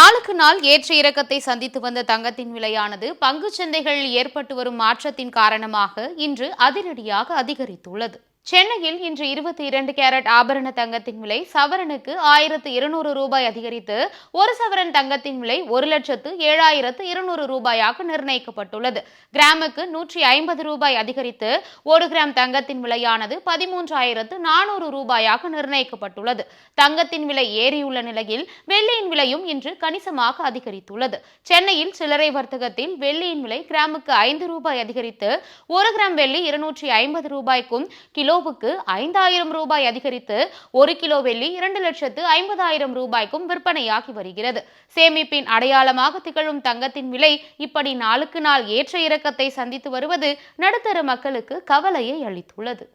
நாளுக்கு நாள் ஏற்ற இறக்கத்தை சந்தித்து வந்த தங்கத்தின் விலையானது பங்குச் சந்தைகளில் ஏற்பட்டு வரும் மாற்றத்தின் காரணமாக இன்று அதிரடியாக அதிகரித்துள்ளது. சென்னையில் இன்று 22 கேரட் ஆபரண தங்கத்தின் விலை சவரனுக்கு 1200 ரூபாய் அதிகரித்து ஒரு சவரன் தங்கத்தின் விலை 1,07,200 ரூபாயாக நிர்ணயிக்கப்பட்டுள்ளது. கிராமுக்கு 150 ரூபாய் அதிகரித்து 1 கிராம் தங்கத்தின் விலையானது 13,400 ரூபாயாக நிர்ணயிக்கப்பட்டுள்ளது. தங்கத்தின் விலை ஏறியுள்ள நிலையில் வெள்ளியின் விலையும் இன்று கணிசமாக அதிகரித்துள்ளது. சென்னையில் சில்லறை வர்த்தகத்தில் வெள்ளியின் விலை கிராமுக்கு 5 ரூபாய் அதிகரித்து 1 கிராம் வெள்ளி 250 ரூபாய்க்கும் கிலோவுக்கு 5,000 ரூபாய் அதிகரித்து 1 கிலோ வெள்ளி 2,50,000 ரூபாய்க்கும் விற்பனையாகி வருகிறது. சேமிப்பின் அடையாளமாக திகழும் தங்கத்தின் விலை இப்படி நாளுக்கு நாள் ஏற்ற இறக்கத்தை சந்தித்து வருவது நடுத்தர மக்களுக்கு கவலையை அளித்துள்ளது.